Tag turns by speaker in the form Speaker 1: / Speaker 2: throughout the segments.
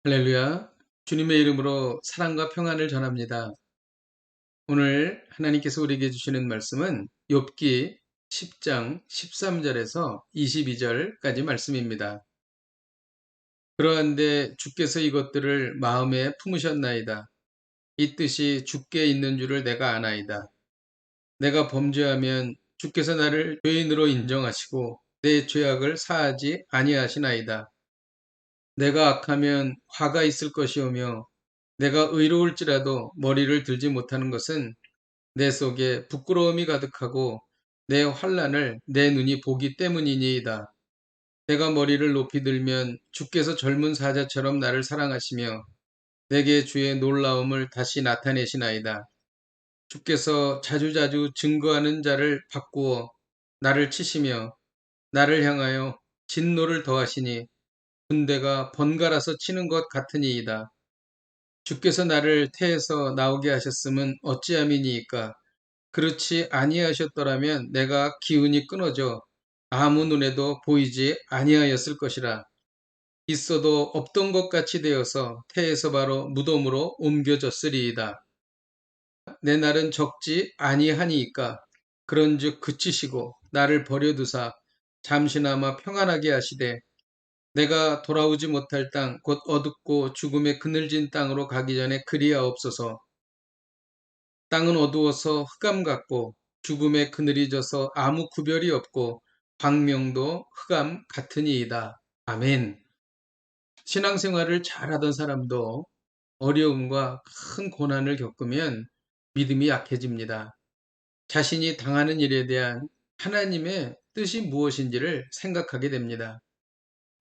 Speaker 1: 할렐루야. 주님의 이름으로 사랑과 평안을 전합니다. 오늘 하나님께서 우리에게 주시는 말씀은 욥기 10장 13절에서 22절까지 말씀입니다. 그러한데 주께서 이것들을 마음에 품으셨나이다. 이 뜻이 주께 있는 줄을 내가 아나이다. 내가 범죄하면 주께서 나를 죄인으로 인정하시고 내 죄악을 사하지 아니하시나이다. 내가 악하면 화가 있을 것이오며 내가 의로울지라도 머리를 들지 못하는 것은 내 속에 부끄러움이 가득하고 내 환난을 내 눈이 보기 때문이니이다. 내가 머리를 높이 들면 주께서 젊은 사자처럼 나를 사랑하시며 내게 주의 놀라움을 다시 나타내시나이다. 주께서 자주자주 증거하는 자를 바꾸어 나를 치시며 나를 향하여 진노를 더하시니 군대가 번갈아서 치는 것 같으니이다. 주께서 나를 태에서 나오게 하셨음은 어찌함이니이까? 그렇지 아니하셨더라면 내가 기운이 끊어져 아무 눈에도 보이지 아니하였을 것이라. 있어도 없던 것 같이 되어서 태에서 바로 무덤으로 옮겨졌으리이다. 내 날은 적지 아니하니이까? 그런즉 그치시고 나를 버려두사 잠시나마 평안하게 하시되 내가 돌아오지 못할 땅, 곧 어둡고 죽음의 그늘진 땅으로 가기 전에 그리하옵소서. 땅은 어두워서 흑암 같고 죽음의 그늘이 져서 아무 구별이 없고 광명도 흑암 같으니이다. 아멘. 신앙생활을 잘하던 사람도 어려움과 큰 고난을 겪으면 믿음이 약해집니다. 자신이 당하는 일에 대한 하나님의 뜻이 무엇인지를 생각하게 됩니다.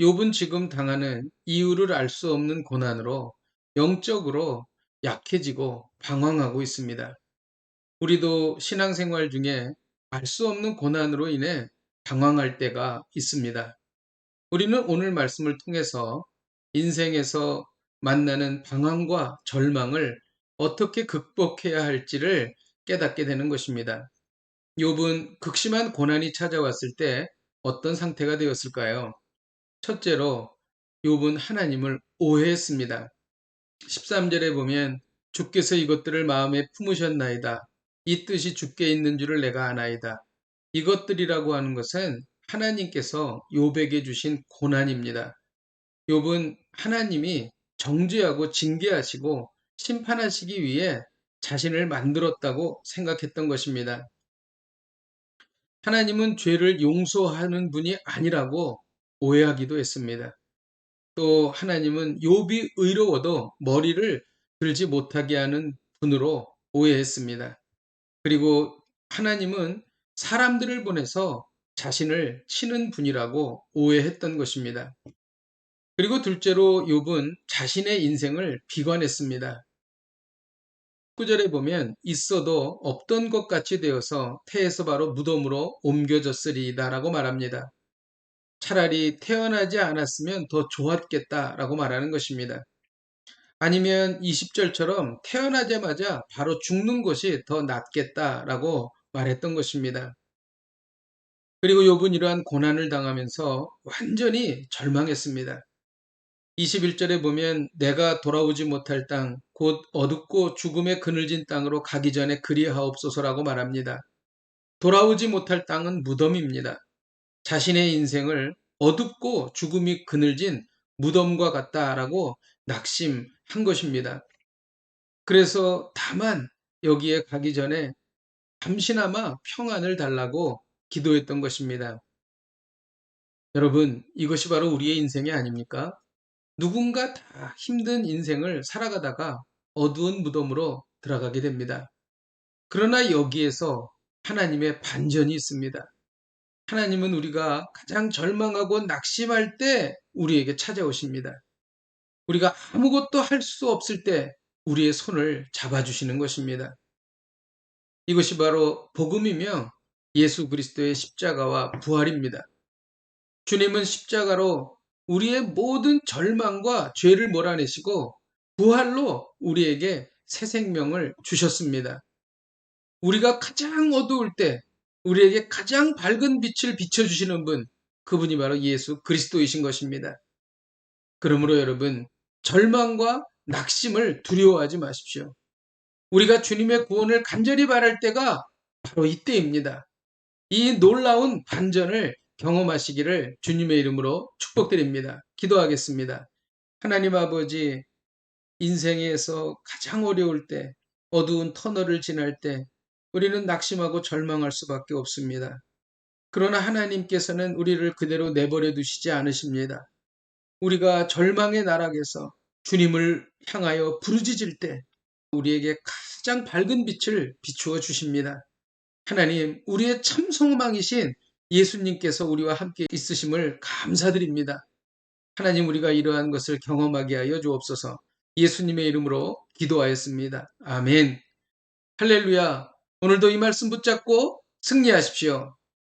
Speaker 1: 욥은 지금 당하는 이유를 알 수 없는 고난으로 영적으로 약해지고 방황하고 있습니다. 우리도 신앙생활 중에 알 수 없는 고난으로 인해 방황할 때가 있습니다. 우리는 오늘 말씀을 통해서 인생에서 만나는 방황과 절망을 어떻게 극복해야 할지를 깨닫게 되는 것입니다. 욥은 극심한 고난이 찾아왔을 때 어떤 상태가 되었을까요? 첫째로 욥은 하나님을 오해했습니다. 13절에 보면 주께서 이것들을 마음에 품으셨나이다. 이 뜻이 주께 있는 줄을 내가 아나이다. 이것들이라고 하는 것은 하나님께서 욥에게 주신 고난입니다. 욥은 하나님이 정죄하고 징계하시고 심판하시기 위해 자신을 만들었다고 생각했던 것입니다. 하나님은 죄를 용서하는 분이 아니라고 오해하기도 했습니다. 또 하나님은 욥이 의로워도 머리를 들지 못하게 하는 분으로 오해했습니다. 그리고 하나님은 사람들을 보내서 자신을 치는 분이라고 오해했던 것입니다. 그리고 둘째로 욥은 자신의 인생을 비관했습니다. 9절에 보면 있어도 없던 것 같이 되어서 태에서 바로 무덤으로 옮겨졌으리이다라고 말합니다. 차라리 태어나지 않았으면 더 좋았겠다라고 말하는 것입니다. 아니면 20절처럼 태어나자마자 바로 죽는 것이 더 낫겠다라고 말했던 것입니다. 그리고 욥은 이러한 고난을 당하면서 완전히 절망했습니다. 21절에 보면 내가 돌아오지 못할 땅, 곧 어둡고 죽음의 그늘진 땅으로 가기 전에 그리하옵소서라고 말합니다. 돌아오지 못할 땅은 무덤입니다. 자신의 인생을 어둡고 죽음이 그늘진 무덤과 같다라고 낙심한 것입니다. 그래서 다만 여기에 가기 전에 잠시나마 평안을 달라고 기도했던 것입니다. 여러분, 이것이 바로 우리의 인생이 아닙니까? 누군가 다 힘든 인생을 살아가다가 어두운 무덤으로 들어가게 됩니다. 그러나 여기에서 하나님의 반전이 있습니다. 하나님은 우리가 가장 절망하고 낙심할 때 우리에게 찾아오십니다. 우리가 아무것도 할 수 없을 때 우리의 손을 잡아주시는 것입니다. 이것이 바로 복음이며 예수 그리스도의 십자가와 부활입니다. 주님은 십자가로 우리의 모든 절망과 죄를 몰아내시고 부활로 우리에게 새 생명을 주셨습니다. 우리가 가장 어두울 때 우리에게 가장 밝은 빛을 비춰주시는 분, 그분이 바로 예수 그리스도이신 것입니다. 그러므로 여러분, 절망과 낙심을 두려워하지 마십시오. 우리가 주님의 구원을 간절히 바랄 때가 바로 이때입니다. 이 놀라운 반전을 경험하시기를 주님의 이름으로 축복드립니다. 기도하겠습니다. 하나님 아버지, 인생에서 가장 어려울 때, 어두운 터널을 지날 때, 우리는 낙심하고 절망할 수밖에 없습니다. 그러나 하나님께서는 우리를 그대로 내버려 두시지 않으십니다. 우리가 절망의 나락에서 주님을 향하여 부르짖을 때 우리에게 가장 밝은 빛을 비추어 주십니다. 하나님, 우리의 참 소망이신 예수님께서 우리와 함께 있으심을 감사드립니다. 하나님, 우리가 이러한 것을 경험하게 하여 주옵소서. 예수님의 이름으로 기도하였습니다. 아멘. 할렐루야. 오늘도 이 말씀 붙잡고 승리하십시오.